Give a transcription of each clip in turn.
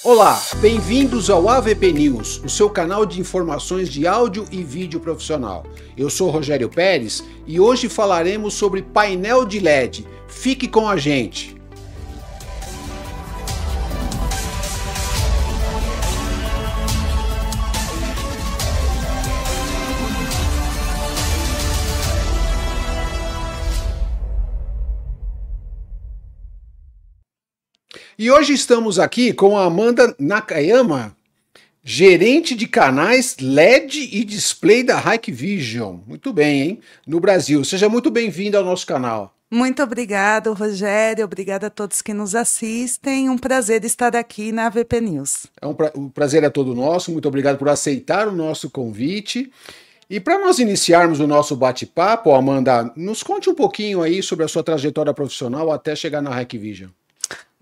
Olá, bem-vindos ao AVP News, o seu canal de informações de áudio e vídeo profissional. Eu sou Rogério Pérez e hoje falaremos sobre painel de LED. Fique com a gente! E hoje estamos aqui com a Amanda Nakayama, gerente de canais LED e display da Hikvision. Muito bem, hein? No Brasil. Seja muito bem-vindo ao nosso canal. Muito obrigado, Rogério. Obrigada a todos que nos assistem. Um prazer estar aqui na AVP News. O prazer é todo nosso. Muito obrigado por aceitar o nosso convite. E para nós iniciarmos o nosso bate-papo, Amanda, nos conte um pouquinho aí sobre a sua trajetória profissional até chegar na Hikvision.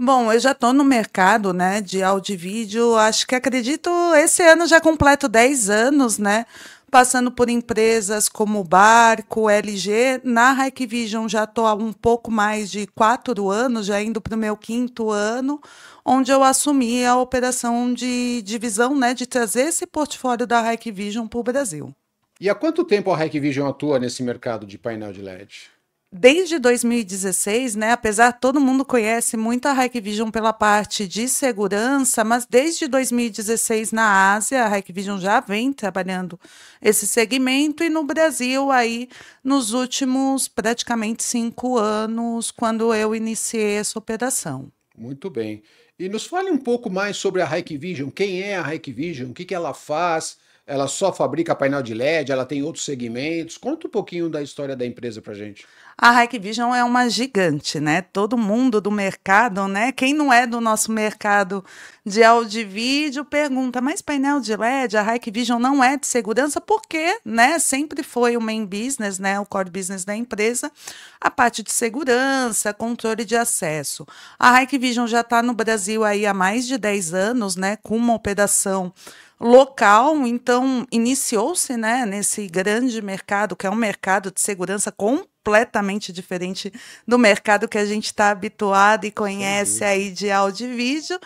Bom, eu já estou no mercado, né, de áudio e vídeo, acredito, esse ano já completo 10 anos, né, passando por empresas como Barco, LG. Na Hikvision já estou há um pouco mais de 4 anos, já indo para o meu 5º ano, onde eu assumi a operação de divisão, né, de trazer esse portfólio da Hikvision para o Brasil. E há quanto tempo a Hikvision atua nesse mercado de painel de LED? Desde 2016, né, apesar todo mundo conhece muito a Hikvision pela parte de segurança, mas desde 2016 na Ásia, a Hikvision já vem trabalhando esse segmento e no Brasil aí nos últimos praticamente 5 anos, quando eu iniciei essa operação. Muito bem. E nos fale um pouco mais sobre a Hikvision. Quem é a Hikvision? O que ela faz? Ela só fabrica painel de LED? Ela tem outros segmentos? Conta um pouquinho da história da empresa pra gente. A Hikvision é uma gigante, né? Todo mundo do mercado, né? Quem não é do nosso mercado de áudio e vídeo pergunta, mas painel de LED, a Hikvision não é de segurança, porque, né? Sempre foi o main business, né? O core business da empresa, a parte de segurança, controle de acesso. A Hikvision já está no Brasil aí há mais de 10 anos, né? Com uma operação local, então iniciou-se, né, nesse grande mercado, que é um mercado de segurança completamente diferente do mercado que a gente está habituado e conhece aí de áudio e vídeo.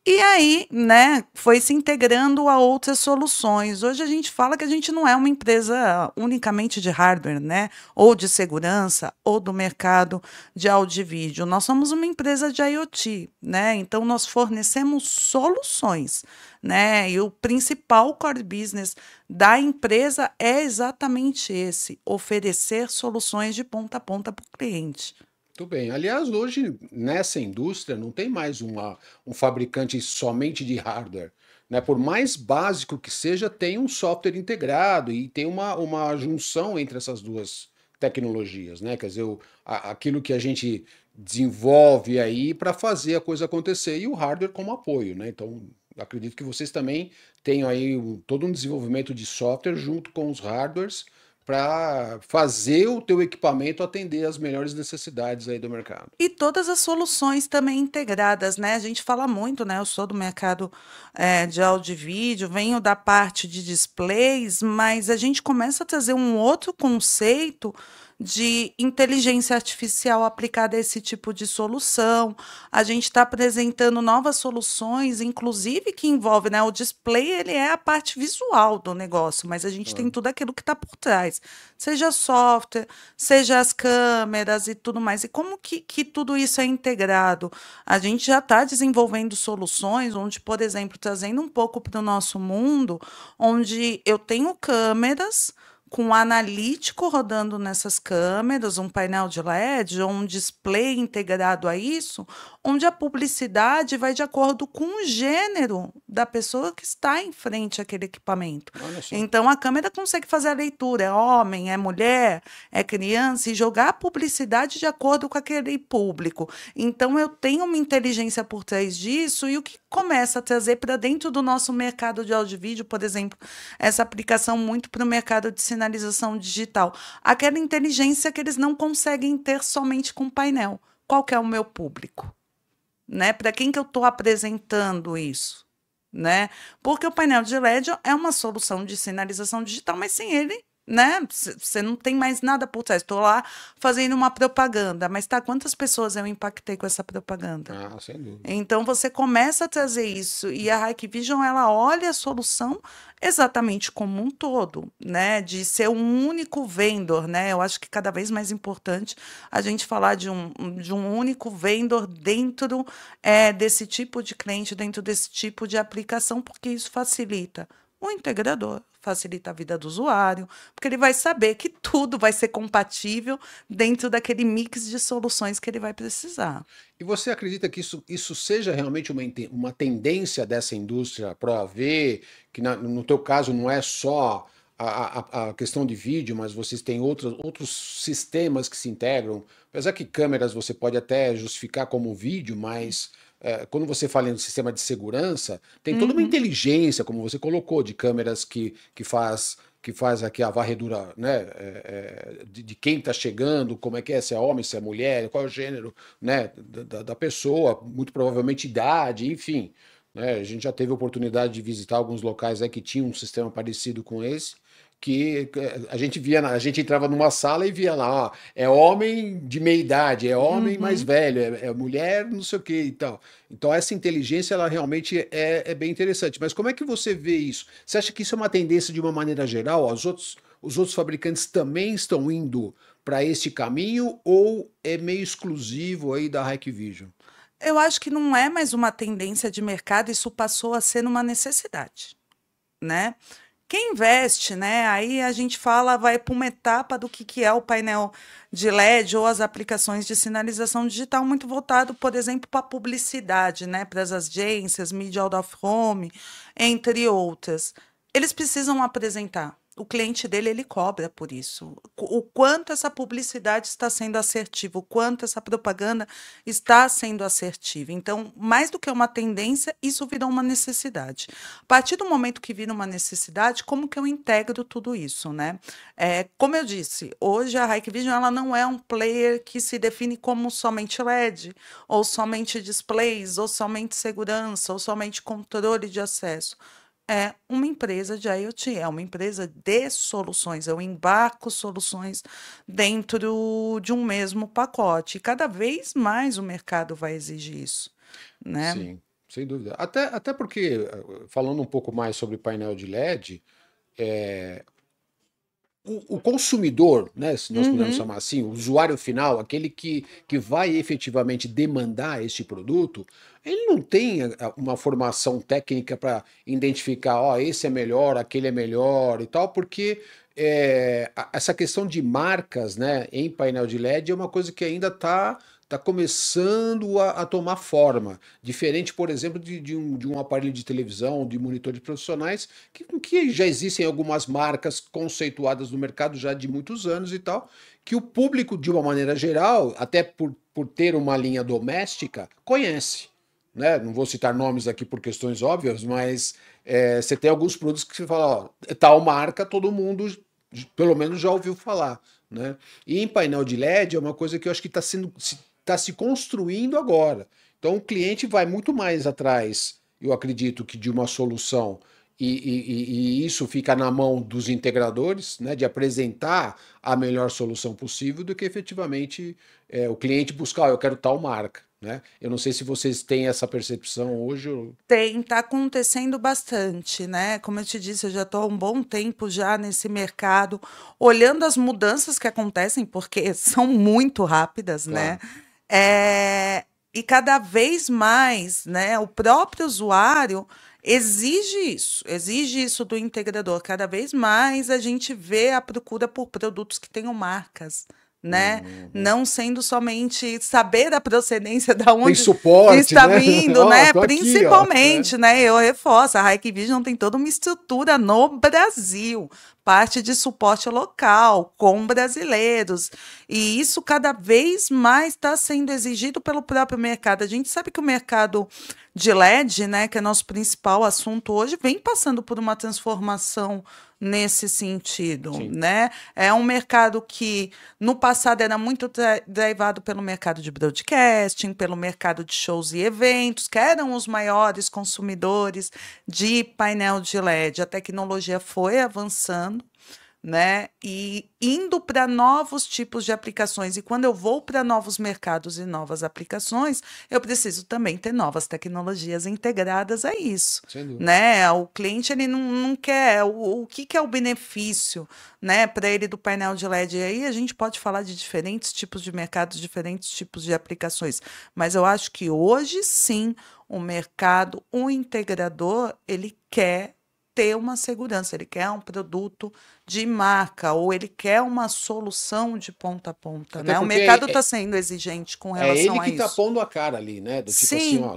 E aí, né, foi se integrando a outras soluções. Hoje a gente fala que a gente não é uma empresa unicamente de hardware, né, ou de segurança, ou do mercado de áudio e vídeo. Nós somos uma empresa de IoT, né, então nós fornecemos soluções, né, e o principal core business da empresa é exatamente esse, oferecer soluções de ponta a ponta para o cliente. Muito bem. Aliás, hoje nessa indústria não tem mais um fabricante somente de hardware, né? Por mais básico que seja, tem um software integrado e tem uma junção entre essas duas tecnologias, né? Quer dizer, aquilo que a gente desenvolve aí para fazer a coisa acontecer e o hardware como apoio, né? Então, acredito que vocês também tenham aí todo um desenvolvimento de software junto com os hardwares para fazer o teu equipamento atender às melhores necessidades aí do mercado. E todas as soluções também integradas, né? A gente fala muito, né? Eu sou do mercado de áudio e vídeo, venho da parte de displays, mas a gente começa a trazer um outro conceito de inteligência artificial aplicada a esse tipo de solução. A gente está apresentando novas soluções, inclusive que envolve, né, o display, ele é a parte visual do negócio, mas a gente tem tudo aquilo que está por trás, seja software, seja as câmeras e tudo mais. E como que tudo isso é integrado? A gente já está desenvolvendo soluções onde, por exemplo, trazendo um pouco para o nosso mundo, onde eu tenho câmeras com um analítico rodando nessas câmeras, um painel de LED ou um display integrado a isso, onde a publicidade vai de acordo com o gênero da pessoa que está em frente àquele equipamento. Então, a câmera consegue fazer a leitura, é homem, é mulher, é criança, e jogar a publicidade de acordo com aquele público. Então, eu tenho uma inteligência por trás disso, e o que começa a trazer para dentro do nosso mercado de áudio e vídeo, por exemplo, essa aplicação muito para o mercado de sinalização digital, aquela inteligência que eles não conseguem ter somente com painel. Qual que é o meu público? Né? Para quem que eu estou apresentando isso? Né? Porque o painel de LED é uma solução de sinalização digital, mas sem ele né? Você não tem mais nada por trás. Estou lá fazendo uma propaganda, mas tá, quantas pessoas eu impactei com essa propaganda? Ah, sem dúvida. Então você começa a trazer isso e a Hikvision ela olha a solução exatamente como um todo, né? De ser um único vendor, né? Eu acho que cada vez mais importante a gente falar de um único vendor dentro desse tipo de cliente, dentro desse tipo de aplicação, porque isso facilita o integrador, facilita a vida do usuário, porque ele vai saber que tudo vai ser compatível dentro daquele mix de soluções que ele vai precisar. E você acredita que isso seja realmente uma tendência dessa indústria Pro AV, que no teu caso não é só a questão de vídeo, mas vocês têm outros sistemas que se integram? Apesar que câmeras você pode até justificar como vídeo, mas quando você fala em sistema de segurança, tem toda uma Uhum. inteligência, como você colocou, de câmeras que faz aqui a varredura, né, de quem está chegando, como é que é, se é homem, se é mulher, qual é o gênero, né, da pessoa, muito provavelmente idade, enfim. Né, a gente já teve a oportunidade de visitar alguns locais aí que tinham um sistema parecido com esse, que a gente entrava numa sala e via lá, ó, é homem de meia idade, é homem mais Uhum. velho, é mulher, não sei o que e tal. Então essa inteligência ela realmente é bem interessante. Mas como é que você vê isso? Você acha que isso é uma tendência de uma maneira geral? Os outros fabricantes também estão indo para esse caminho ou é meio exclusivo aí da Hikvision? Eu acho que não é mais uma tendência de mercado, isso passou a ser uma necessidade, né? Quem investe, né? Aí a gente fala, vai para uma etapa do que é o painel de LED ou as aplicações de sinalização digital muito voltado, por exemplo, para publicidade, né? Para as agências, mídia out of home, entre outras. Eles precisam apresentar. O cliente dele, ele cobra por isso. O quanto essa publicidade está sendo assertiva, o quanto essa propaganda está sendo assertiva. Então, mais do que uma tendência, isso virou uma necessidade. A partir do momento que vira uma necessidade, como que eu integro tudo isso, né? Como eu disse, hoje a Hikvision ela não é um player que se define como somente LED, ou somente displays, ou somente segurança, ou somente controle de acesso. É uma empresa de IoT, é uma empresa de soluções. Eu embarco soluções dentro de um mesmo pacote. E cada vez mais o mercado vai exigir isso, né? Sim, sem dúvida. Até porque, falando um pouco mais sobre painel de LED, o consumidor, né, se nós pudermos Uhum. chamar assim, o usuário final, aquele que vai efetivamente demandar este produto, ele não tem uma formação técnica para identificar, ó, esse é melhor, aquele é melhor e tal, porque essa questão de marcas, né, em painel de LED é uma coisa que ainda está começando a tomar forma. Diferente, por exemplo, de um aparelho de televisão, de monitor de profissionais, que já existem algumas marcas conceituadas no mercado já de muitos anos e tal, que o público, de uma maneira geral, até por ter uma linha doméstica, conhece. Né? Não vou citar nomes aqui por questões óbvias, mas você tem alguns produtos que você fala, ó, tal marca, todo mundo pelo menos já ouviu falar. Né? E em painel de LED é uma coisa que eu acho que está se construindo agora. Então o cliente vai muito mais atrás, eu acredito que de uma solução, e isso fica na mão dos integradores, né, de apresentar a melhor solução possível, do que efetivamente o cliente buscar, eu quero tal marca. Né? Eu não sei se vocês têm essa percepção hoje. Tem, tá acontecendo bastante, né? Como eu te disse, eu já estou há um bom tempo já nesse mercado, olhando as mudanças que acontecem, porque são muito rápidas, né? Claro. E cada vez mais, né, o próprio usuário exige isso do integrador. Cada vez mais a gente vê a procura por produtos que tenham marcas, né? Uhum. Não sendo somente saber a procedência da Tem onde suporte, está né? vindo, Ó, né? tô aqui, ó. Principalmente, né? Eu reforço, a Hikvision tem toda uma estrutura no Brasil, parte de suporte local, com brasileiros. E isso cada vez mais está sendo exigido pelo próprio mercado. A gente sabe que o mercado de LED, né, que é nosso principal assunto hoje, vem passando por uma transformação nesse sentido, Sim. né? É um mercado que no passado era muito drivado pelo mercado de broadcasting, pelo mercado de shows e eventos, que eram os maiores consumidores de painel de LED. A tecnologia foi avançando, né? E indo para novos tipos de aplicações. E quando eu vou para novos mercados e novas aplicações, eu preciso também ter novas tecnologias integradas a isso, Sem dúvida. né? O cliente ele não quer o que, que é o benefício, né, para ele do painel de LED. E aí a gente pode falar de diferentes tipos de mercados, diferentes tipos de aplicações, mas eu acho que hoje sim o mercado, o integrador, ele quer ter uma segurança, ele quer um produto de marca ou ele quer uma solução de ponta a ponta, Até né? O porque mercado está sendo exigente com é ele relação a que tá isso. pondo a cara ali, né? Do tipo assim, Sim, ó,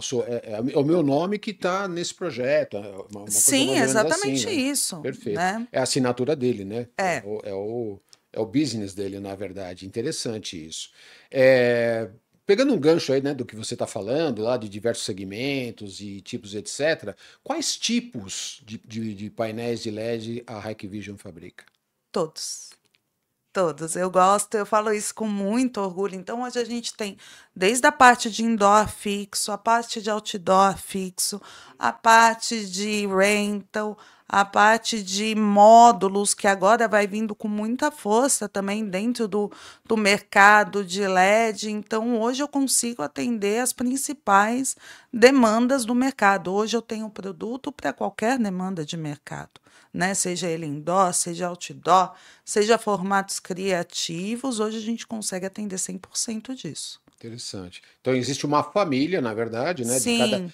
é o meu nome que tá nesse projeto, é uma coisa sim, mais ou menos assim, exatamente né? isso, Perfeito. né? É a assinatura dele, né? É, É o business dele, na verdade. Interessante isso. É, pegando um gancho aí, né, do que você está falando, lá de diversos segmentos e tipos, etc., quais tipos de painéis de LED a Hikvision fabrica? todos. Todos, eu gosto, eu falo isso com muito orgulho. Então, hoje a gente tem desde a parte de indoor fixo, a parte de outdoor fixo, a parte de rental, a parte de módulos, que agora vai vindo com muita força também dentro do mercado de LED. Então, hoje eu consigo atender as principais demandas do mercado. Hoje eu tenho produto para qualquer demanda de mercado, né? Seja ele indoor, seja outdoor, seja formatos criativos, hoje a gente consegue atender 100% disso. Interessante. Então existe uma família, na verdade, né, de Sim,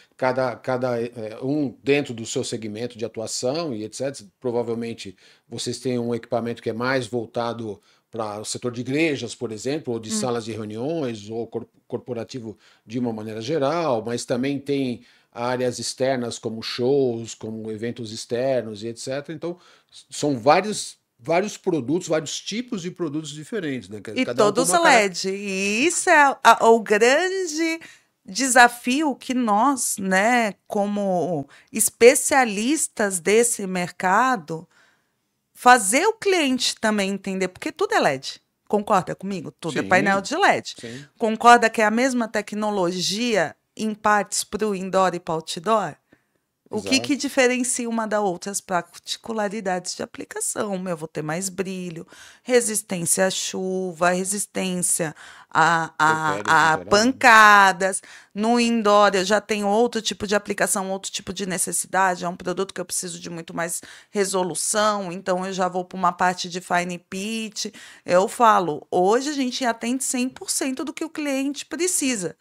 um dentro do seu segmento de atuação e etc. Provavelmente vocês têm um equipamento que é mais voltado para o setor de igrejas, por exemplo, ou de hum, salas de reuniões, ou corporativo de uma maneira geral, mas também tem áreas externas como shows, como eventos externos e etc. Então são vários produtos, vários tipos de produtos diferentes, né? e Cada um com todos uma característica. LED. E isso é o grande desafio que nós, né, como especialistas desse mercado, fazer o cliente também entender, porque tudo é LED. Concorda comigo? Tudo é painel Sim, de LED. sim, Concorda que é a mesma tecnologia em partes para o indoor e para o outdoor? O que exato. diferencia uma da outra? As particularidades de aplicação. Eu vou ter mais brilho, resistência à chuva, resistência Intempéries em a geral, né? pancadas. No indoor, eu já tenho outro tipo de aplicação, outro tipo de necessidade. É um produto que eu preciso de muito mais resolução, então eu já vou para uma parte de fine pitch. Eu falo, hoje a gente atende 100% do que o cliente precisa.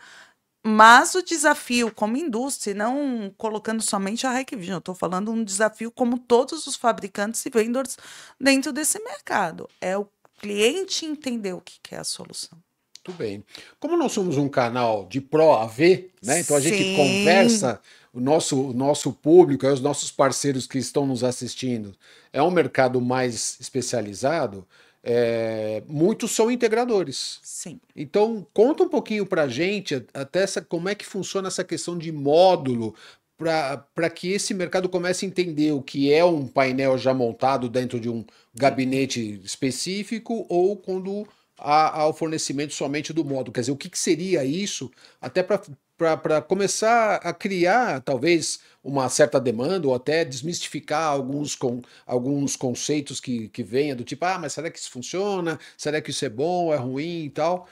Mas o desafio como indústria, não colocando somente a Hikvision, eu estou falando um desafio como todos os fabricantes e vendors dentro desse mercado. É o cliente entender o que que é a solução. Muito bem. Como nós somos um canal de Pro AV, né? Então a gente Sim, conversa, o nosso público, os nossos parceiros que estão nos assistindo, é um mercado mais especializado, muitos são integradores. sim. Então, conta um pouquinho para a gente até como é que funciona essa questão de módulo para que esse mercado comece a entender o que é um painel já montado dentro de um gabinete específico ou quando há o fornecimento somente do módulo. Quer dizer, o que seria isso até para começar a criar talvez uma certa demanda ou até desmistificar alguns conceitos que venha do tipo, ah, mas será que isso funciona? Será que isso é bom, é ruim e tal?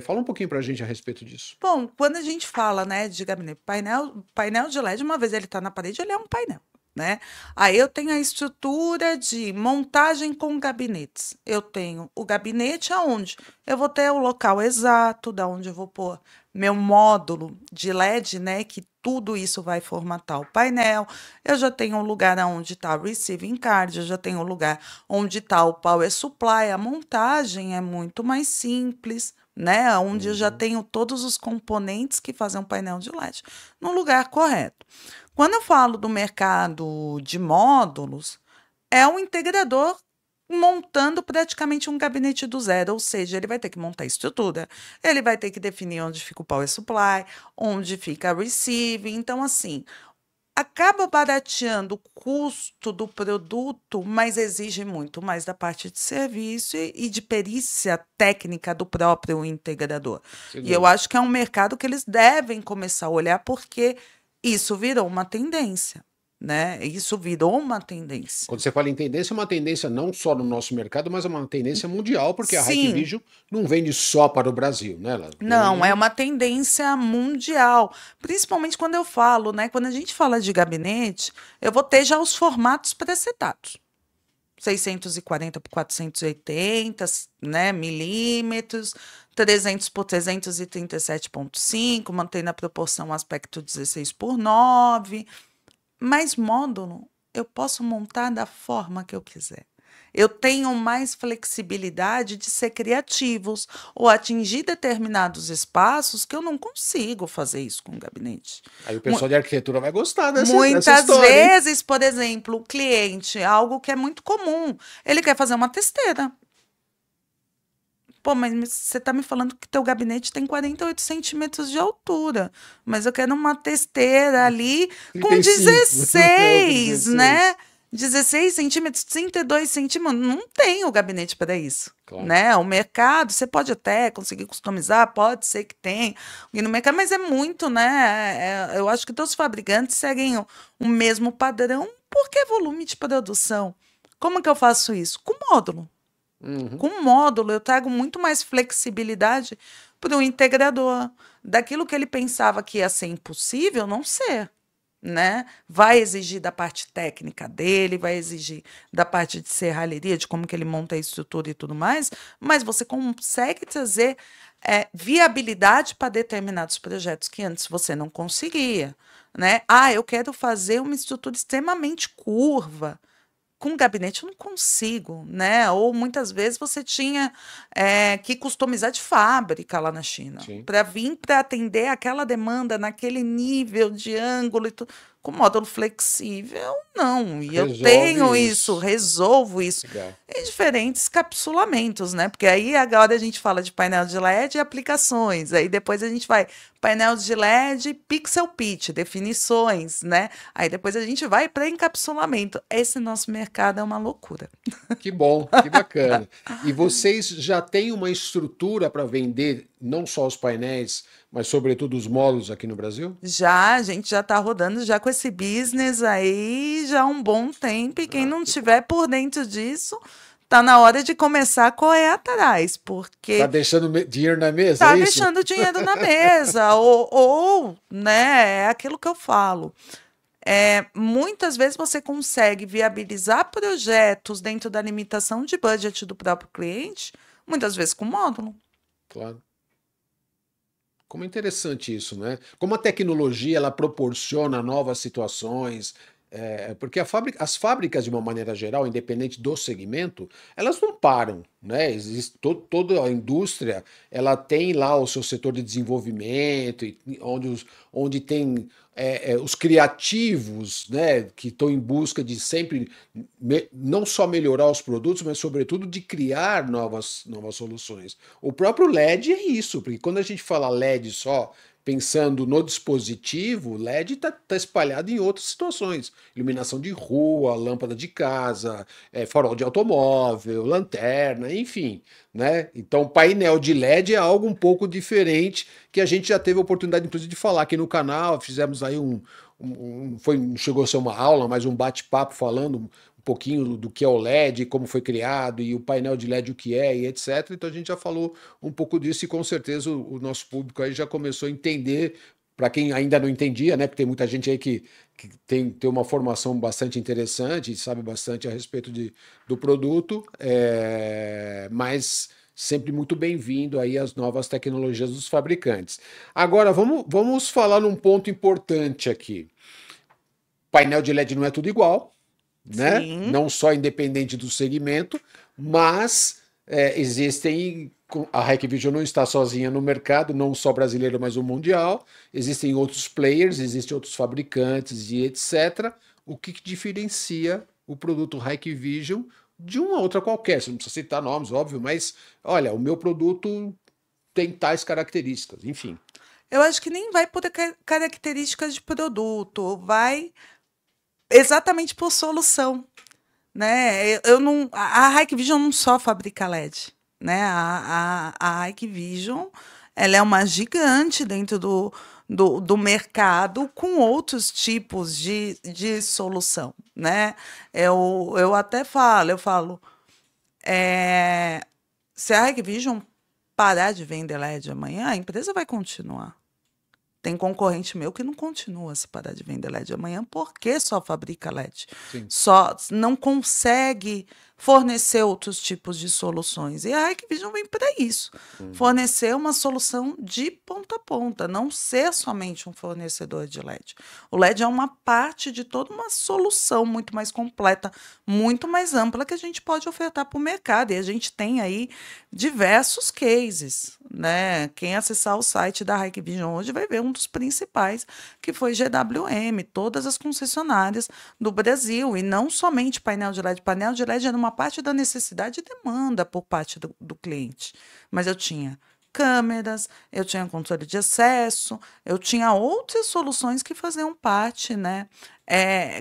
Fala um pouquinho para a gente a respeito disso. Bom, quando a gente fala, né, de gabinete, painel de LED, uma vez ele está na parede, ele é um painel, né? Aí eu tenho a estrutura de montagem com gabinetes. Eu tenho o gabinete aonde eu vou ter o local exato da onde eu vou pôr meu módulo de LED, né, que tudo isso vai formatar o painel. Eu já tenho um lugar onde está o receiving card, eu já tenho um lugar onde está o power supply. A montagem é muito mais simples, né? Onde eu já Uhum. tenho todos os componentes que fazem um painel de LED no lugar correto. Quando eu falo do mercado de módulos, é um integrador montando praticamente um gabinete do zero, ou seja, ele vai ter que montar a estrutura, ele vai ter que definir onde fica o power supply, onde fica a receive. Então, assim, acaba barateando o custo do produto, mas exige muito mais da parte de serviço e de perícia técnica do próprio integrador. Sem E eu dúvida. acho que é um mercado que eles devem começar a olhar, porque isso virou uma tendência. né? Isso virou uma tendência. Quando você fala em tendência, é uma tendência não só no nosso mercado, mas é uma tendência mundial, porque a Sim, Hikvision não vende só para o Brasil, né? Ela não, é vende. uma tendência mundial. Principalmente quando eu falo, né? Quando a gente fala de gabinete, eu vou ter já os formatos pré-setados. 640 por 480, né, milímetros, 300 por 337,5, mantendo a proporção aspecto 16 por 9. Mas módulo eu posso montar da forma que eu quiser. Eu tenho mais flexibilidade de ser criativos ou atingir determinados espaços que eu não consigo fazer isso com o gabinete. Aí o Mu- pessoal de arquitetura vai gostar dessa Muitas história, hein? vezes, por exemplo, o cliente, algo que é muito comum, ele quer fazer uma testeira. Pô, mas você está me falando que teu gabinete tem 48 centímetros de altura, mas eu quero uma testeira ali com 35, é o 16, 16. né? 16 centímetros, 32 centímetros, não tem o gabinete para isso, Claro. né? O mercado, você pode até conseguir customizar, pode ser que tenha e no mercado, mas é muito, né? Eu acho que todos os fabricantes seguem o mesmo padrão, porque é volume de produção. Como que eu faço isso? Com módulo. Uhum. Com módulo, eu trago muito mais flexibilidade para o integrador. Daquilo que ele pensava que ia ser impossível, não ser. Né? Vai exigir da parte técnica dele, vai exigir da parte de serralheria, de como que ele monta a estrutura e tudo mais, mas você consegue trazer viabilidade para determinados projetos que antes você não conseguia. Né? Ah, eu quero fazer uma estrutura extremamente curva. Com gabinete eu não consigo, né? Ou muitas vezes você tinha que customizar de fábrica lá na China Sim. para vir para atender aquela demanda naquele nível de ângulo e tudo. Com módulo flexível, não. E eu tenho Resolve isso, isso. resolvo isso Legal. em diferentes capsulamentos, né? Porque aí agora a gente fala de painel de LED e aplicações. Aí depois a gente vai painel de LED, pixel pitch, definições, né? Aí depois a gente vai para encapsulamento. Esse nosso mercado é uma loucura. Que bom, que bacana. E vocês já têm uma estrutura para vender não só os painéis, mas sobretudo os módulos aqui no Brasil? Já, a gente já está rodando já com esse business aí já há um bom tempo. E quem Ah, não que bom. tiver por dentro disso, tá na hora de começar a correr atrás, Tá porque deixando dinheiro na mesa, tá é isso? deixando dinheiro na mesa. Ou, né, é aquilo que eu falo. Muitas vezes você consegue viabilizar projetos dentro da limitação de budget do próprio cliente, muitas vezes com módulo. Claro. Como é interessante isso, né? Como a tecnologia ela proporciona novas situações, porque as fábricas, de uma maneira geral, independente do segmento, elas não param, né? Existe toda a indústria, ela tem lá o seu setor de desenvolvimento, onde tem os criativos, né, que estão em busca de sempre não só melhorar os produtos, mas sobretudo de criar novas soluções. O próprio LED é isso, porque quando a gente fala LED só pensando no dispositivo, o LED está espalhado em outras situações. Iluminação de rua, lâmpada de casa, farol de automóvel, lanterna, enfim. Né? Então, painel de LED é algo um pouco diferente que a gente já teve a oportunidade, inclusive, de falar aqui no canal. Fizemos aí não chegou a ser uma aula, mas um bate-papo falando um pouquinho do que é o LED, como foi criado e o painel de LED o que é e etc. Então a gente já falou um pouco disso e com certeza o nosso público aí já começou a entender, para quem ainda não entendia, né? Porque tem muita gente aí que tem uma formação bastante interessante e sabe bastante a respeito do produto, mas sempre muito bem-vindo aí às novas tecnologias dos fabricantes. Agora vamos falar num ponto importante aqui. Painel de LED não é tudo igual, né? Sim. Não só independente do segmento, mas existem. A Hikvision não está sozinha no mercado, não só brasileiro, mas o mundial. Existem outros players, existem outros fabricantes e etc. O que diferencia o produto Hikvision de uma outra qualquer? Você não precisa citar nomes, óbvio, mas olha, o meu produto tem tais características, enfim. Eu acho que nem vai por características de produto, vai exatamente por solução, né? Eu não, a Hikvision não só fabrica LED, né? A Hikvision, ela é uma gigante dentro do mercado com outros tipos de solução, né? Eu até falo, se a Hikvision parar de vender LED amanhã, a empresa vai continuar. Tem concorrente meu que não continua se parar de vender LED amanhã, porque só fabrica LED. Sim. Só não consegue fornecer outros tipos de soluções. E a Hikvision vem para isso. Fornecer uma solução de ponta a ponta, não ser somente um fornecedor de LED. O LED é uma parte de toda uma solução muito mais completa, muito mais ampla que a gente pode ofertar para o mercado. E a gente tem aí diversos cases, né? Quem acessar o site da Hikvision hoje vai ver um dos principais, que foi GWM, todas as concessionárias do Brasil, e não somente painel de LED. Painel de LED era uma parte da necessidade e demanda por parte do cliente. Mas eu tinha câmeras, eu tinha controle de acesso, eu tinha outras soluções que faziam parte, né?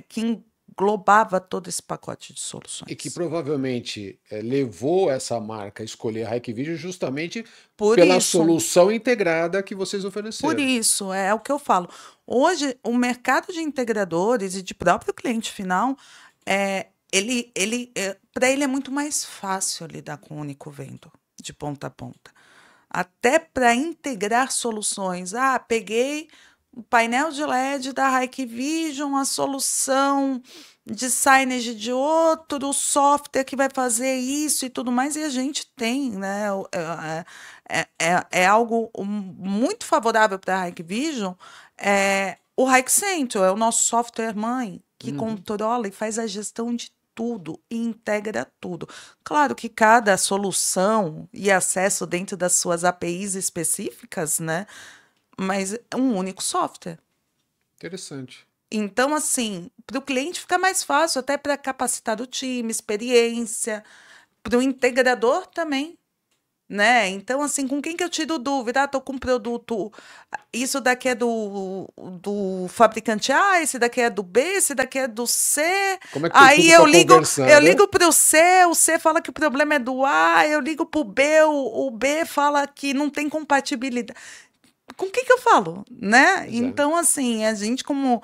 Que englobava todo esse pacote de soluções. E que provavelmente levou essa marca a escolher a Hikvision justamente Por pela isso. solução integrada que vocês ofereceram. Por isso, é o que eu falo. Hoje, o mercado de integradores e de próprio cliente final, para ele é muito mais fácil lidar com um único vendor, de ponta a ponta. Até para integrar soluções. Peguei o painel de LED da Hikvision, a solução de signage de outro software que vai fazer isso e tudo mais, e a gente tem, né? É algo muito favorável para a Hikvision. O HikCentral é o nosso software mãe que controla e faz a gestão de tudo e integra tudo. Claro que cada solução e acesso dentro das suas APIs específicas, né? Mas é um único software. Interessante. Então, assim, para o cliente fica mais fácil, até para capacitar o time, experiência, para o integrador também, né? Então, assim, com quem que eu tiro dúvida? Estou com um produto, isso daqui é do fabricante A, esse daqui é do B, esse daqui é do C. Como é que tem tudo pra conversar, eu né? ligo para o C fala que o problema é do A, eu ligo para o B, o B fala que não tem compatibilidade. Com o que eu falo, né? Pois é. Então, assim, a gente como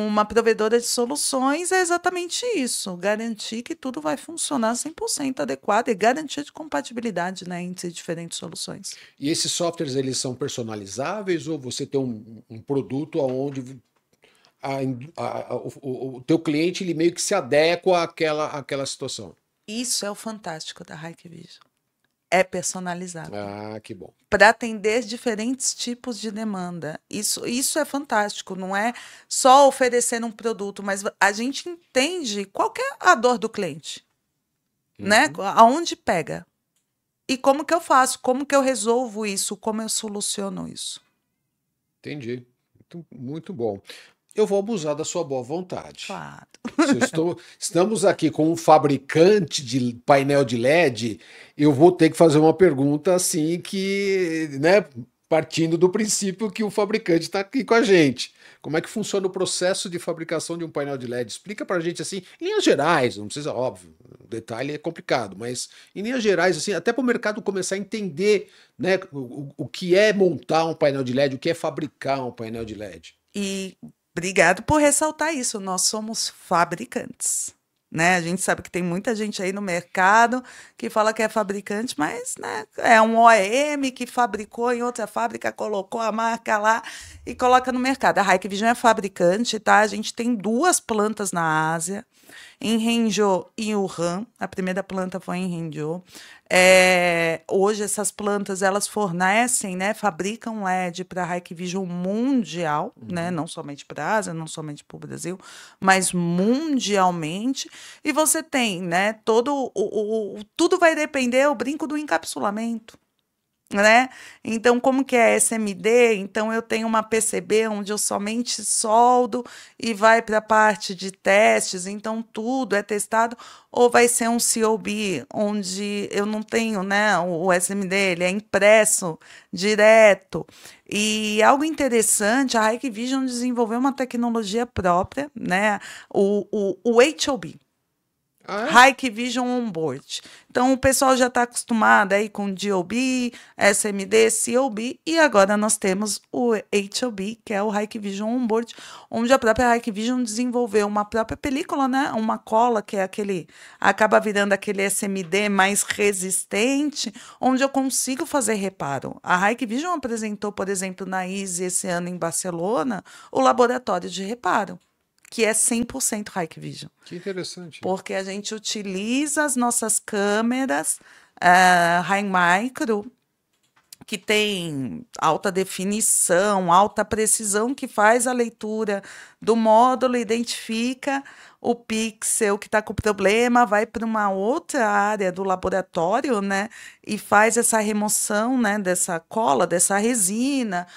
uma provedora de soluções é exatamente isso, garantir que tudo vai funcionar 100% adequado e garantia de compatibilidade, né, entre diferentes soluções. E esses softwares, eles são personalizáveis ou você tem um produto onde o teu cliente ele meio que se adequa àquela situação? Isso é o fantástico da Hikvision. É personalizado. Ah, que bom. Para atender diferentes tipos de demanda. Isso é fantástico, não é só oferecer um produto, mas a gente entende qual que é a dor do cliente, né? Aonde pega. E como que eu faço, como que eu resolvo isso, como eu soluciono isso. Entendi. Muito bom. Eu vou abusar da sua boa vontade. Claro. Estamos aqui com um fabricante de painel de LED, eu vou ter que fazer uma pergunta assim que, né, partindo do princípio que o fabricante está aqui com a gente. Como é que funciona o processo de fabricação de um painel de LED? Explica para a gente assim, em linhas gerais, não precisa, óbvio, o detalhe é complicado, mas em linhas gerais, assim, até para o mercado começar a entender, né, o que é montar um painel de LED, o que é fabricar um painel de LED. E obrigado por ressaltar isso. Nós somos fabricantes, né? A gente sabe que tem muita gente aí no mercado que fala que é fabricante, mas, né, é um OEM que fabricou em outra fábrica, colocou a marca lá e coloca no mercado. A Hikvision é fabricante, tá? A gente tem 2 plantas na Ásia, em Hangzhou e Wuhan. A primeira planta foi em Hangzhou. Hoje essas plantas elas fornecem, né, fabricam LED para a Hikvision mundial, né, não somente para a Ásia, não somente para o Brasil, mas mundialmente. E você tem, né, tudo vai depender, eu brinco do encapsulamento. Né? Então, como que é SMD? Então, eu tenho uma PCB onde eu somente soldo e vai para a parte de testes, então tudo é testado, ou vai ser um COB, onde eu não tenho, né, o SMD, ele é impresso direto. E algo interessante, a Hikvision desenvolveu uma tecnologia própria, né, o HOB. Ah, é? Hikvision Onboard. Então, o pessoal já está acostumado aí com DOB, SMD, COB, e agora nós temos o HOB, que é o Hikvision Onboard, onde a própria Hikvision desenvolveu uma própria película, né? Uma cola, que é aquele, acaba virando aquele SMD mais resistente, onde eu consigo fazer reparo. A Hikvision apresentou, por exemplo, na ISE esse ano em Barcelona, o laboratório de reparo, que é 100% Hikvision. Que interessante. Porque a gente utiliza as nossas câmeras High Micro, que tem alta definição, alta precisão, que faz a leitura do módulo, identifica o pixel que está com problema, vai para uma outra área do laboratório, né, e faz essa remoção, né, dessa cola, dessa resina,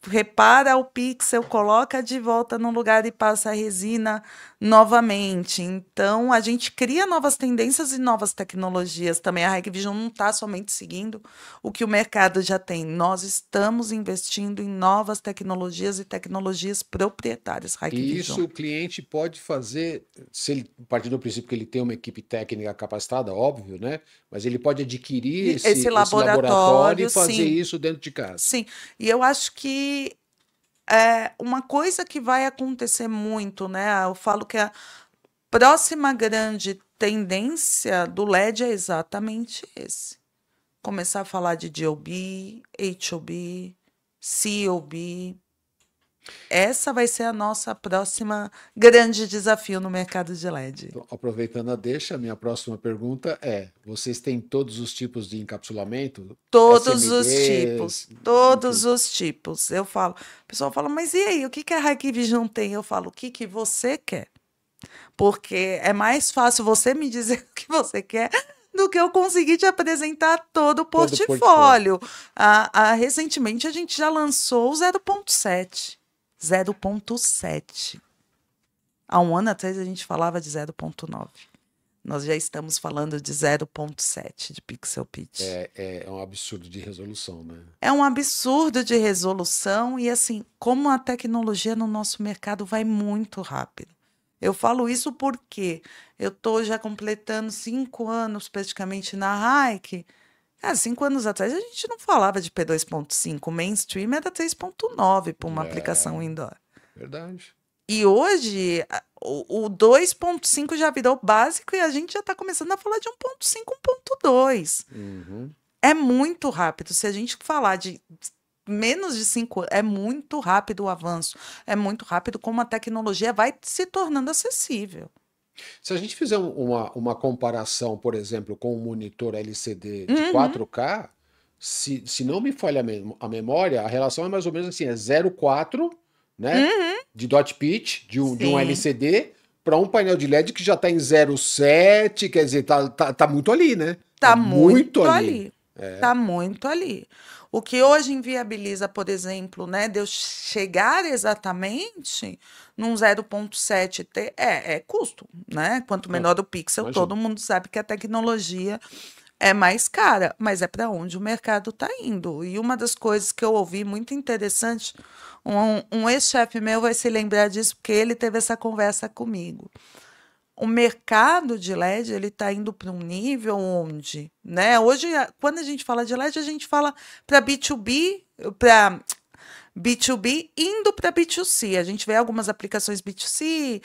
repara o pixel, coloca de volta no lugar e passa a resina novamente. Então, a gente cria novas tendências e novas tecnologias também. A Hikvision não está somente seguindo o que o mercado já tem. Nós estamos investindo em novas tecnologias e tecnologias proprietárias. E Hikvision. isso o cliente pode fazer, se ele partir do princípio que ele tem uma equipe técnica capacitada, óbvio, né? Mas ele pode adquirir esse laboratório e fazer sim. isso dentro de casa. Sim, e eu acho que uma coisa que vai acontecer muito, né? Eu falo que a próxima grande tendência do LED é exatamente esse. Começar a falar de DOB, HOB, COB. Essa vai ser a nossa próxima grande desafio no mercado de LED. Então, aproveitando a deixa, minha próxima pergunta é: vocês têm todos os tipos de encapsulamento? Todos os SMDs, tipos, todos enfim. os tipos. Eu falo, o pessoal fala, mas e aí, o que que a Hikvision tem? Eu falo, o que que você quer? Porque é mais fácil você me dizer o que você quer do que eu conseguir te apresentar todo o Todo o portfólio. portfólio. Recentemente a gente já lançou o 0.7. 0.7. Há um ano atrás a gente falava de 0.9. Nós já estamos falando de 0.7 de pixel pitch. É um absurdo de resolução, né? É um absurdo de resolução e, assim, como a tecnologia no nosso mercado vai muito rápido. Eu falo isso porque eu estou já completando 5 anos praticamente na Hike. 5 anos atrás a gente não falava de P2.5, o mainstream era 3.9 para uma aplicação indoor. Verdade. E hoje o 2.5 já virou básico e a gente já está começando a falar de 1.5, 1.2. Uhum. É muito rápido. Se a gente falar de menos de 5 anos, é muito rápido o avanço. É muito rápido como a tecnologia vai se tornando acessível. Se a gente fizer uma comparação, por exemplo, com um monitor LCD de Uhum. 4K, se não me falha a memória, a relação é mais ou menos assim, é 0,4, né, de dot pitch de um Sim. LCD para um painel de LED que já está em 0,7, quer dizer, tá muito ali, né? Tá muito ali. Tá muito ali. O que hoje inviabiliza, por exemplo, né, de eu chegar exatamente num 0.7 é custo, né? Quanto menor o pixel, imagino. todo mundo sabe que a tecnologia é mais cara, mas é para onde o mercado está indo. E uma das coisas que eu ouvi muito interessante, um ex-chefe meu vai se lembrar disso, porque ele teve essa conversa comigo. O mercado de LED ele está indo para um nível onde, né? Hoje, quando a gente fala de LED, a gente fala para B2B, para B2B indo para B2C. A gente vê algumas aplicações B2C,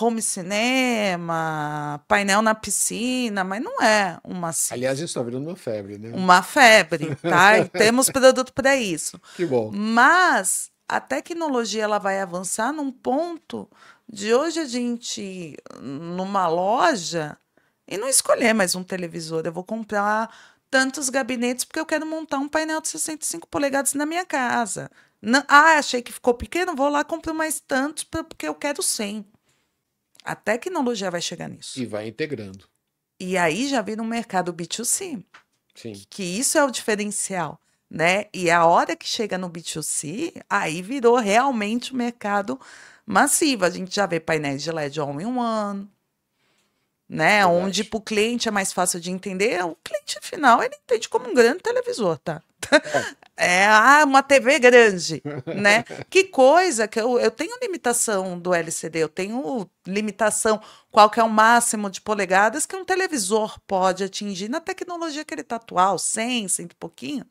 home cinema, painel na piscina, mas não é uma Aliás, isso está virando uma febre, né? uma febre, tá? E temos produto para isso. Que bom. Mas a tecnologia ela vai avançar num ponto de hoje a gente ir numa loja e não escolher mais um televisor. Eu vou comprar tantos gabinetes porque eu quero montar um painel de 65 polegadas na minha casa. Não, achei que ficou pequeno, vou lá comprar mais tantos porque eu quero 100. A tecnologia vai chegar nisso. E vai integrando. E aí já vira um mercado B2C. Sim. Que isso é o diferencial, né? E a hora que chega no B2C, aí virou realmente o mercado massivo. A gente já vê painéis de LED all-in-one, né? Verdade. Onde para o cliente é mais fácil de entender. O cliente final, ele entende como um grande televisor, tá? Uma TV grande, né? Que coisa que eu tenho limitação do LCD, eu tenho limitação qual que é o máximo de polegadas que um televisor pode atingir na tecnologia que ele está atual, 100, 100 e pouquinho.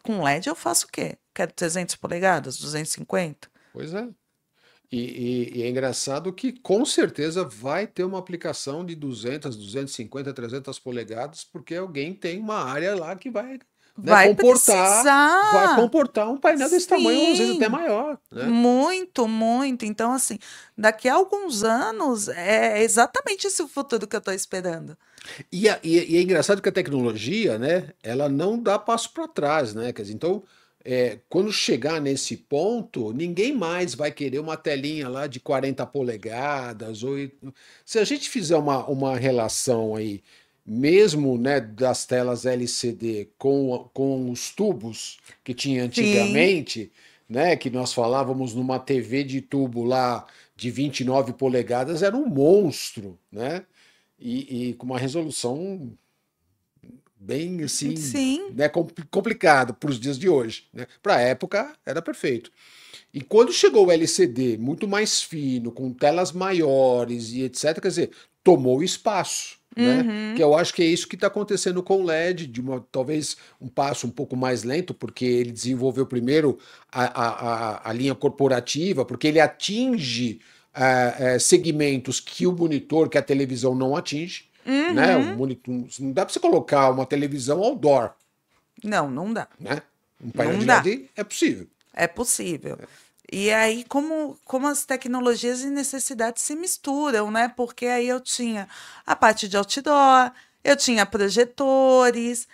Com LED eu faço o quê? Quero 300 polegadas, 250? Pois é. E é engraçado que com certeza vai ter uma aplicação de 200, 250, 300 polegadas, porque alguém tem uma área lá que vai, né, Vai vai precisar. comportar um painel desse tamanho, ou às vezes até Sim. maior, né? Muito, muito. Então, assim, daqui a alguns anos é exatamente esse o futuro que eu estou esperando. E é engraçado que a tecnologia, né, ela não dá passo para trás, né? Quer dizer, então, quando chegar nesse ponto, ninguém mais vai querer uma telinha lá de 40 polegadas. Se a gente fizer uma relação aí, mesmo, né, das telas LCD com os tubos que tinha Sim, antigamente, né, que nós falávamos numa TV de tubo lá de 29 polegadas, era um monstro, né? E com uma resolução bem assim, sim. né, complicado para os dias de hoje, né? Para a época era perfeito. E quando chegou o LCD, muito mais fino, com telas maiores e etc, quer dizer, tomou espaço, né? Que Uhum. eu acho que é isso que está acontecendo com o LED, talvez um passo um pouco mais lento, porque ele desenvolveu primeiro a linha corporativa, porque ele atinge segmentos que o monitor, que a televisão não atinge, né? O Uhum. monitor, não dá para você colocar uma televisão outdoor, Não, não dá. né? Um painel Não de dá. LED é possível. É possível. E aí, como as tecnologias e necessidades se misturam, né? Porque aí eu tinha a parte de outdoor, eu tinha projetores,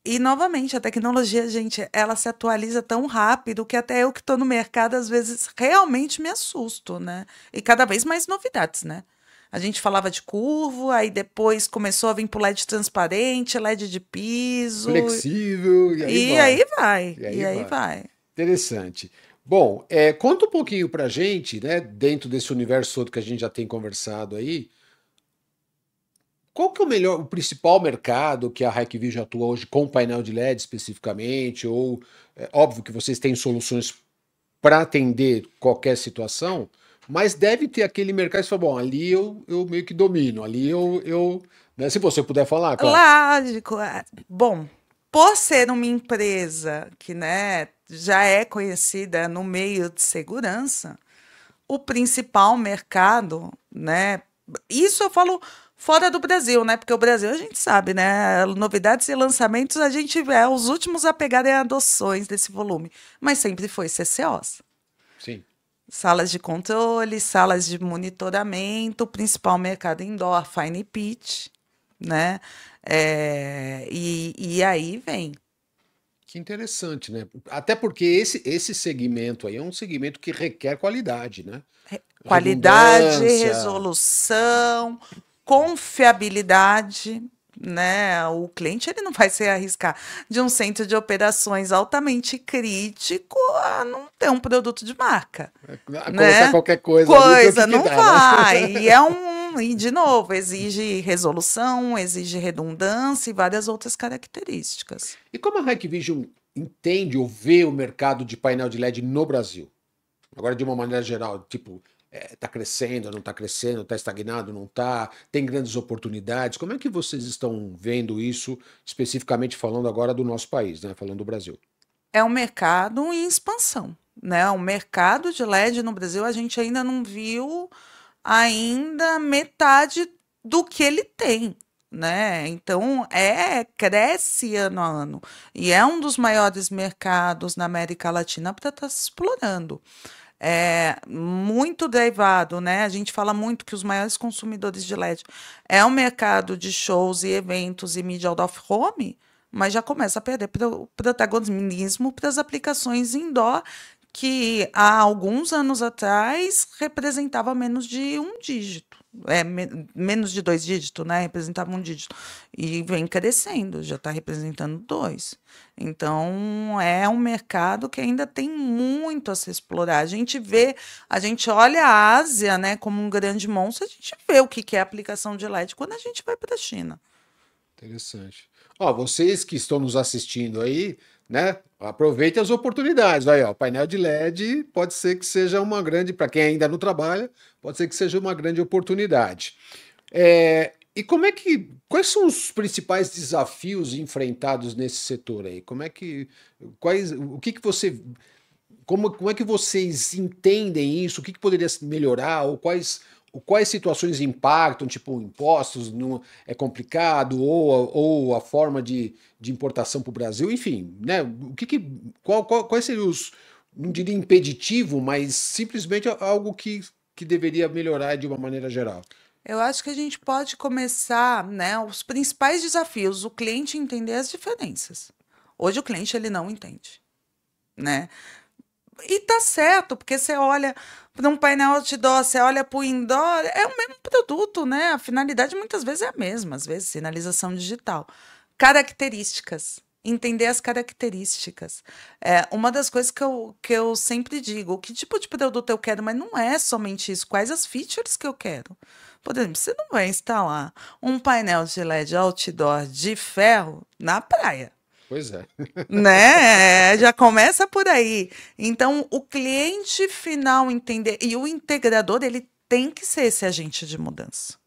e novamente a tecnologia, gente, ela se atualiza tão rápido que até eu que estou no mercado, às vezes, realmente me assusto, né? E cada vez mais novidades, né? A gente falava de curvo, aí depois começou a vir pro LED transparente, LED de piso, Flexível, e aí e vai. aí vai, E e aí aí vai. vai. Interessante. Bom, conta um pouquinho pra gente, né, dentro desse universo todo que a gente já tem conversado aí, qual que é o melhor, o principal mercado que a Hikvision atua hoje com painel de LED especificamente, ou é óbvio que vocês têm soluções para atender qualquer situação, mas deve ter aquele mercado que você fala, bom, ali eu meio que domino, ali né, se você puder falar, claro. Lógico. Bom, por ser uma empresa que, né, já é conhecida no meio de segurança, o principal mercado, né? Isso eu falo fora do Brasil, né? Porque o Brasil a gente sabe, né? Novidades e lançamentos a gente é os últimos a pegarem adoções desse volume, mas sempre foi CCOs. Sim. Salas de controle, salas de monitoramento, o principal mercado indoor, fine pitch, né? E aí vem Que interessante, né? Até porque esse segmento aí é um segmento que requer qualidade, né? qualidade, Redundância. resolução, confiabilidade, né? O cliente ele não vai se arriscar de um centro de operações altamente crítico a não ter um produto de marca, Colocar né? qualquer coisa ali, ver o Coisa que não dá, né? vai. E de novo, exige resolução, exige redundância e várias outras características. E como a Hikvision entende ou vê o mercado de painel de LED no Brasil? Agora, de uma maneira geral, tipo, está crescendo, não está crescendo, está estagnado, não está, tem grandes oportunidades. Como é que vocês estão vendo isso, especificamente falando agora do nosso país, né? Falando do Brasil. É um mercado em expansão, né? O mercado de LED no Brasil a gente ainda não viu ainda metade do que ele tem, né? Então cresce ano a ano e é um dos maiores mercados na América Latina para estar se explorando. É muito derivado, né? A gente fala muito que os maiores consumidores de LED é o mercado de shows e eventos e mídia out of home, mas já começa a perder protagonismo para as aplicações indoor, que há alguns anos atrás representava menos de um dígito. Menos de dois dígitos, né? Representava um dígito. E vem crescendo, já está representando dois. Então, é um mercado que ainda tem muito a se explorar. A gente olha a Ásia, né, como um grande monstro, a gente vê o que é a aplicação de LED quando a gente vai para a China. Interessante. Ó, vocês que estão nos assistindo aí, né? Aproveite as oportunidades. Aí, ó, painel de LED pode ser que seja uma grande, para quem ainda não trabalha, pode ser que seja uma grande oportunidade. E quais são os principais desafios enfrentados nesse setor aí? O que que você, como é que vocês entendem isso? O que que poderia melhorar? Quais situações impactam, tipo impostos, é complicado, ou a forma de importação para o Brasil, enfim, né? Quais seriam não diria impeditivo, mas simplesmente algo que deveria melhorar de uma maneira geral? Eu acho que a gente pode começar, né, os principais desafios, o cliente entender as diferenças. Hoje o cliente ele não entende, né? E tá certo, porque você olha para um painel outdoor, você olha para o indoor, é o mesmo produto, né? A finalidade muitas vezes é a mesma, às vezes sinalização digital. Características. Entender as características. É uma das coisas que eu sempre digo, que tipo de produto eu quero, mas não é somente isso. Quais as features que eu quero? Por exemplo, você não vai instalar um painel de LED outdoor de ferro na praia. Pois é. Né? Já começa por aí. Então, o cliente final entender e o integrador, ele tem que ser esse agente de mudança.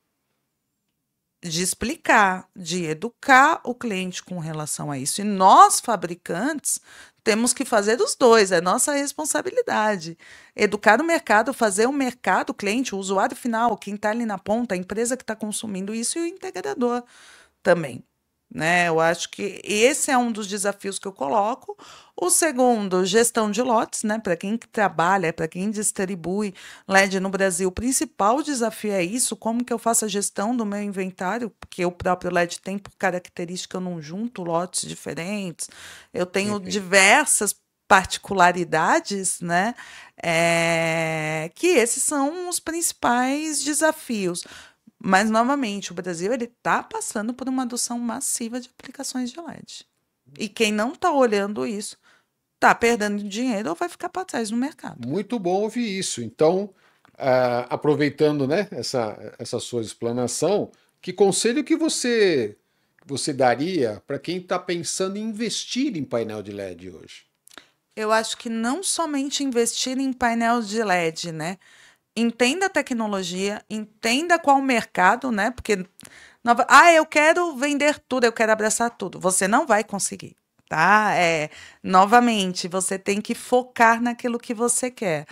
De explicar, de educar o cliente com relação a isso. E nós, fabricantes, temos que fazer os dois, é nossa responsabilidade. Educar o mercado, fazer o mercado, o cliente, o usuário final, quem está ali na ponta, a empresa que está consumindo isso e o integrador também. Né? Eu acho que esse é um dos desafios que eu coloco. O segundo, gestão de lotes, né? Para quem trabalha, para quem distribui LED no Brasil, o principal desafio é isso, como que eu faço a gestão do meu inventário, porque o próprio LED tem por característica, eu não junto lotes diferentes, eu tenho Enfim. diversas particularidades, né? Que esses são os principais desafios. Mas, novamente, o Brasil ele está passando por uma adoção massiva de aplicações de LED. E quem não está olhando isso está perdendo dinheiro ou vai ficar para trás no mercado. Muito bom ouvir isso. Então, aproveitando, né, essa sua explanação, que conselho que você daria para quem está pensando em investir em painel de LED hoje? Eu acho que não somente investir em painel de LED, né? Entenda a tecnologia, entenda qual o mercado, né? Porque eu quero vender tudo, eu quero abraçar tudo. Você não vai conseguir, tá? Novamente, você tem que focar naquilo que você quer.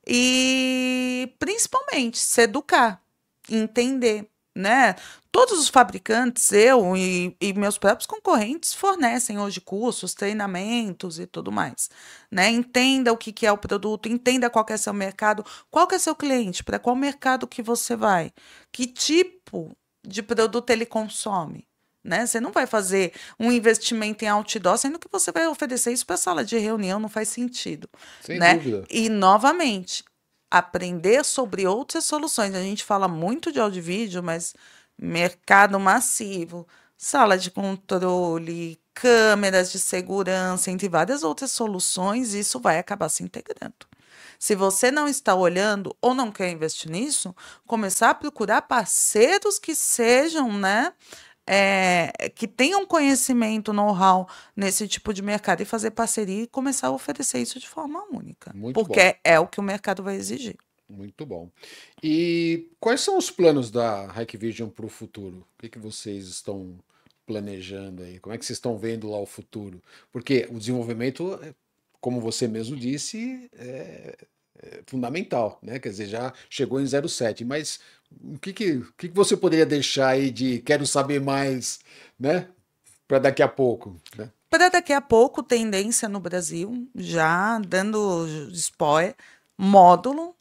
E principalmente se educar, entender, né? Todos os fabricantes, eu e meus próprios concorrentes fornecem hoje cursos, treinamentos e tudo mais, né? Entenda o que é o produto, entenda qual que é seu mercado, qual que é seu cliente, para qual mercado que você vai, que tipo de produto ele consome. Né? Você não vai fazer um investimento em outdoor, sendo que você vai oferecer isso para sala de reunião, não faz sentido. Sem Né? dúvida. E, novamente, aprender sobre outras soluções. A gente fala muito de áudio e vídeo, mas mercado massivo, sala de controle, câmeras de segurança, entre várias outras soluções, isso vai acabar se integrando. Se você não está olhando ou não quer investir nisso, começar a procurar parceiros que sejam, né, que tenham conhecimento, know-how nesse tipo de mercado e fazer parceria e começar a oferecer isso de forma única, Muito bom. porque é o que o mercado vai exigir. Muito bom. E quais são os planos da Hikvision para o futuro? O que vocês estão planejando aí? Como é que vocês estão vendo lá o futuro? Porque o desenvolvimento, como você mesmo disse, é fundamental, né? Quer dizer, já chegou em 07, mas o que você poderia deixar aí de quero saber mais, né? Para daqui a pouco, né? Para daqui a pouco, tendência no Brasil, já dando spoiler, módulo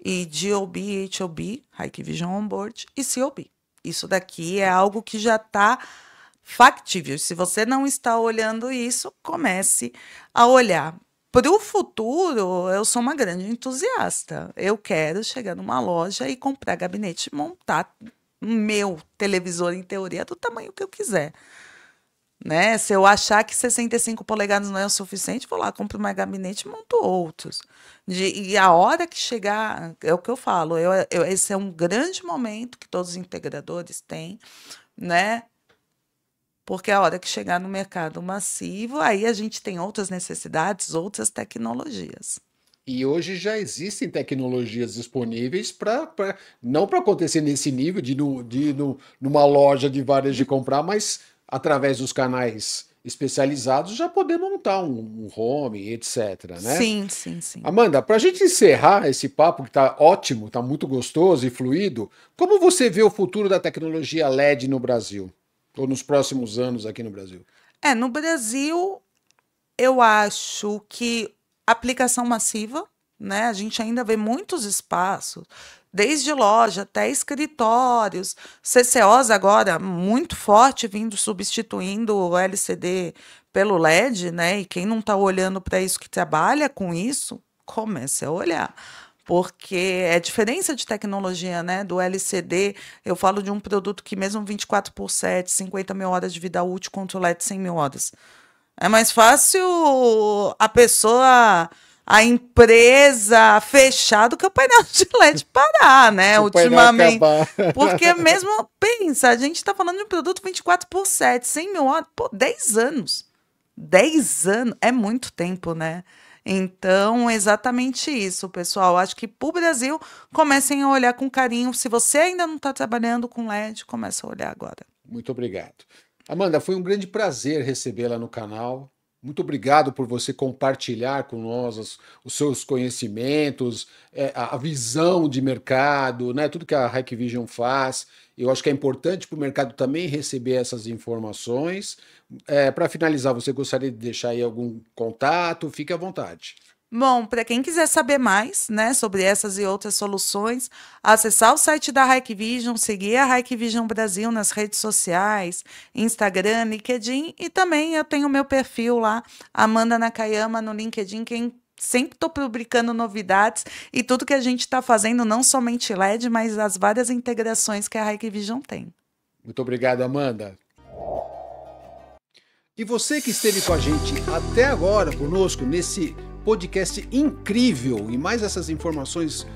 e DOB, HOB, Hikvision Onboard, e COB. Isso daqui é algo que já está factível. Se você não está olhando isso, comece a olhar. Para o futuro, eu sou uma grande entusiasta. Eu quero chegar numa loja e comprar gabinete e montar meu televisor, em teoria, do tamanho que eu quiser. Né? Se eu achar que 65 polegadas não é o suficiente, vou lá, compro mais gabinete e monto outros. E a hora que chegar, é o que eu falo, esse é um grande momento que todos os integradores têm, né? Porque a hora que chegar no mercado massivo, aí a gente tem outras necessidades, outras tecnologias. E hoje já existem tecnologias disponíveis não para acontecer nesse nível de ir numa loja de varejo de comprar, mas através dos canais especializados já poder montar um home, etc, né? Sim, sim, sim. Amanda, para a gente encerrar esse papo que está ótimo, está muito gostoso e fluido, como você vê o futuro da tecnologia LED no Brasil? Ou nos próximos anos aqui no Brasil? No Brasil, eu acho que aplicação massiva, né? A gente ainda vê muitos espaços, desde loja até escritórios, CCOs agora muito forte, vindo substituindo o LCD pelo LED, né? E quem não está olhando para isso, que trabalha com isso, comece a olhar. Porque é diferença de tecnologia, né? Do LCD, eu falo de um produto que mesmo 24/7, 50 mil horas de vida útil, contra o LED 100 mil horas. É mais fácil a pessoa, a empresa fechar do que o painel de LED parar, né? O painel ultimamente. acabar. Porque mesmo, pensa, a gente está falando de um produto 24/7, 100 mil horas, 10 anos. 10 anos é muito tempo, né? Então, exatamente isso, pessoal. Acho que para o Brasil, comecem a olhar com carinho. Se você ainda não está trabalhando com LED, comece a olhar agora. Muito obrigado. Amanda, foi um grande prazer recebê-la no canal. Muito obrigado por você compartilhar com nós os seus conhecimentos, a visão de mercado, né? Tudo que a Hikvision faz. Eu acho que é importante para o mercado também receber essas informações. Para finalizar, você gostaria de deixar aí algum contato? Fique à vontade. Bom, para quem quiser saber mais, né, sobre essas e outras soluções, acessar o site da Hikvision, seguir a Hikvision Brasil nas redes sociais, Instagram, LinkedIn, e também eu tenho o meu perfil lá, Amanda Nakayama, no LinkedIn, quem sempre estou publicando novidades e tudo que a gente está fazendo, não somente LED, mas as várias integrações que a Hikvision tem. Muito obrigado, Amanda. E você que esteve com a gente até agora conosco nesse podcast incrível e mais essas informações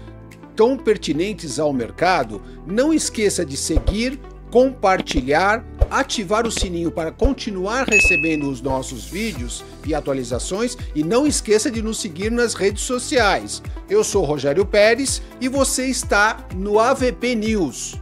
tão pertinentes ao mercado, não esqueça de seguir, compartilhar, ativar o sininho para continuar recebendo os nossos vídeos e atualizações e não esqueça de nos seguir nas redes sociais. Eu sou Rogério Pérez e você está no AVP News.